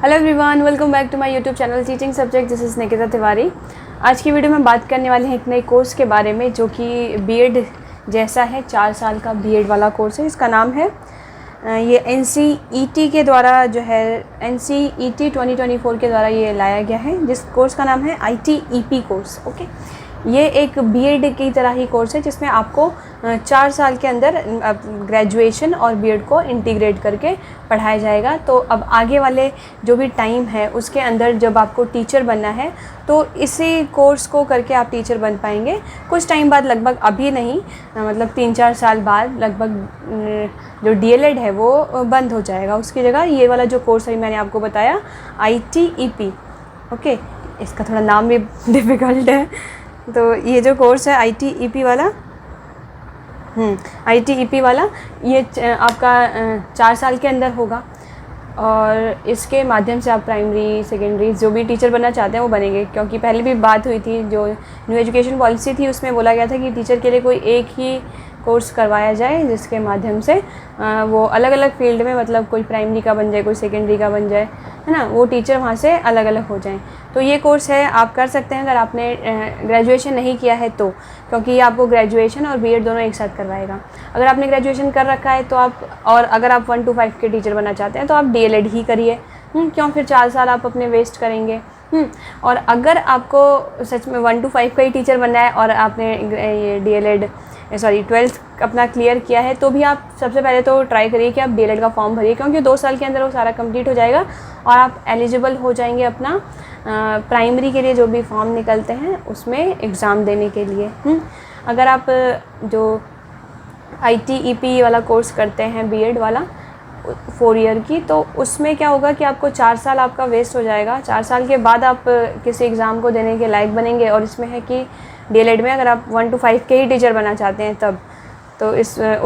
Hello everyone, welcome back to my YouTube channel teaching subject. This is Nikita Tiwari. आज की video में बात करने वाले हैं एक नए कोर्स के बारे में जो कि बीएड जैसा है, 4 साल का बीएड वाला कोर्स है। इसका नाम है ये NCET के द्वारा जो है NCET 2024 के द्वारा ये लाया गया है, जिस कोर्स का नाम है ITEP कोर्स। ओके, ये एक बीएड की तरह ही कोर्स है जिसमें आपको 4 साल के अंदर ग्रेजुएशन और बीएड को इंटीग्रेट करके पढ़ाया जाएगा। तो अब आगे वाले जो भी टाइम है उसके अंदर जब आपको टीचर बनना है तो इसी कोर्स को करके आप टीचर बन पाएंगे। कुछ टाइम बाद, लगभग अभी नहीं, मतलब 3-4 साल बाद लगभग जो DLED है वो बंद हो जाएगा। उसकी जगह ये वाला जो कोर्स है मैंने आपको बताया ITEP। ओके, इसका थोड़ा नाम भी डिफ़िकल्ट है। तो ये जो कोर्स है ITEP वाला ITEP वाला ये आपका 4 साल के अंदर होगा और इसके माध्यम से आप प्राइमरी, सेकेंडरी जो भी टीचर बनना चाहते हैं वो बनेंगे। क्योंकि पहले भी बात हुई थी, जो न्यू एजुकेशन पॉलिसी थी उसमें बोला गया था कि टीचर के लिए कोई एक ही कोर्स करवाया जाए जिसके माध्यम से वो अलग अलग फील्ड में, मतलब कोई प्राइमरी का बन जाए, कोई सेकेंडरी का बन जाए, है ना, वो टीचर वहाँ से अलग अलग हो जाएं। तो ये कोर्स है, आप कर सकते हैं अगर आपने ग्रेजुएशन नहीं किया है तो, क्योंकि ये आपको ग्रेजुएशन और बीएड दोनों एक साथ करवाएगा। अगर आपने ग्रेजुएशन कर रखा है तो आप, और अगर आप 1 to 5 के टीचर बनना चाहते हैं तो आप DLED ही करिए। क्यों फिर 4 साल आप अपने वेस्ट करेंगे। और अगर आपको सच में 1 to 5 का ही टीचर बनना है और आपने ये DLED 12th अपना क्लियर किया है तो भी आप सबसे पहले तो ट्राई करिए कि आप DLED का फॉर्म भरिए, क्योंकि 2 साल के अंदर वो सारा कंप्लीट हो जाएगा और आप एलिजिबल हो जाएंगे अपना प्राइमरी के लिए जो भी फॉर्म निकलते हैं उसमें एग्ज़ाम देने के लिए। अगर आप जो ITEP वाला कोर्स करते हैं बीएड वाला 4 ईयर की, तो उसमें क्या होगा कि आपको 4 साल आपका वेस्ट हो जाएगा। 4 साल के बाद आप किसी एग्ज़ाम को देने के लायक बनेंगे। और इसमें है कि DLED में अगर आप 1 to 5 के ही टीचर बनना चाहते हैं तब तो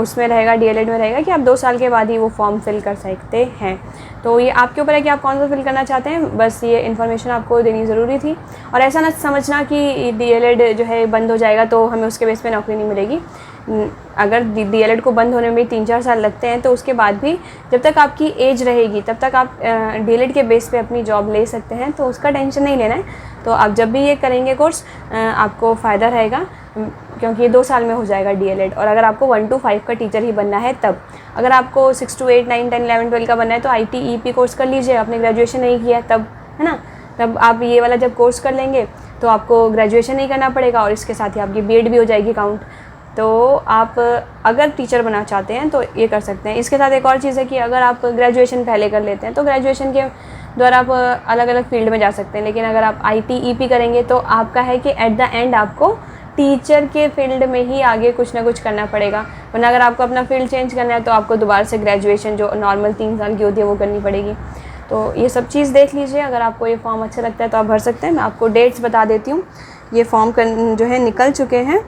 उसमें रहेगा, DLED में रहेगा कि आप 2 साल के बाद ही वो फॉर्म फिल कर सकते हैं। तो ये आपके ऊपर है कि आप कौन सा फिल करना चाहते हैं। बस ये इन्फॉर्मेशन आपको देनी ज़रूरी थी। और ऐसा ना समझना कि DLED जो है बंद हो जाएगा तो हमें उसके बेस पे नौकरी नहीं मिलेगी। अगर DLED को बंद होने में 3-4 साल लगते हैं तो उसके बाद भी जब तक आपकी एज रहेगी तब तक आप DLED के बेस पे अपनी जॉब ले सकते हैं। तो उसका टेंशन नहीं लेना है। तो आप जब भी ये करेंगे कोर्स आपको फ़ायदा रहेगा, क्योंकि ये 2 साल में हो जाएगा DLED। और अगर आपको 1 to 5 का टीचर ही बनना है तब, अगर आपको 6 to 8, 9, 10, 11, 12 का बनना है तो ITEP कोर्स कर लीजिए। आपने ग्रेजुएशन नहीं किया तब, है ना, तब आप ये वाला जब कोर्स कर लेंगे तो आपको ग्रेजुएशन नहीं करना पड़ेगा और इसके साथ ही आपकी BED भी हो जाएगी काउंट। तो आप अगर टीचर बनना चाहते हैं तो ये कर सकते हैं। इसके साथ एक और चीज़ है कि अगर आप ग्रेजुएशन पहले कर लेते हैं तो ग्रेजुएशन के द्वारा आप अलग अलग फील्ड में जा सकते हैं। लेकिन अगर आप ITEP करेंगे तो आपका है कि एट द एंड आपको टीचर के फील्ड में ही आगे कुछ ना कुछ करना पड़ेगा। वरना अगर आपको अपना फील्ड चेंज करना है तो आपको दोबारा से ग्रेजुएशन जो नॉर्मल 3 साल की होती है वो करनी पड़ेगी। तो ये सब चीज़ देख लीजिए। अगर आपको ये फॉर्म अच्छा लगता है तो आप भर सकते हैं। मैं आपको डेट्स बता देती हूँ। ये फॉर्म जो है निकल चुके हैं।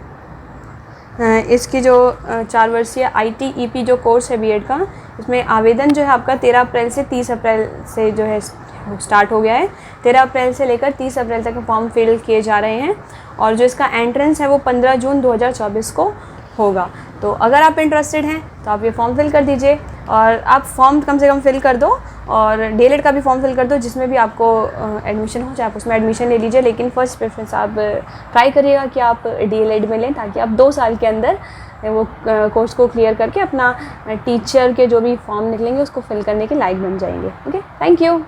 इसकी जो 4 वर्षीय ITEP जो कोर्स है बीएड का, इसमें आवेदन जो है आपका 13 अप्रैल से 30 अप्रैल से जो है स्टार्ट हो गया है। 13 अप्रैल से लेकर 30 अप्रैल तक फॉर्म फिल किए जा रहे हैं और जो इसका एंट्रेंस है वो 15 जून 2024 को होगा। तो अगर आप इंटरेस्टेड हैं तो आप ये फॉर्म फिल कर दीजिए और आप फॉर्म कम से कम फिल कर दो और DLED का भी फॉर्म फिल कर दो, जिसमें भी आपको एडमिशन हो जाए आप उसमें एडमिशन ले लीजिए। लेकिन फर्स्ट प्रेफरेंस आप ट्राई करिएगा कि आप DLED में लें, ताकि आप 2 साल के अंदर वो कोर्स को क्लियर करके अपना टीचर के जो भी फॉर्म निकलेंगे उसको फिल करने के लायक बन जाएंगे। Okay, thank you.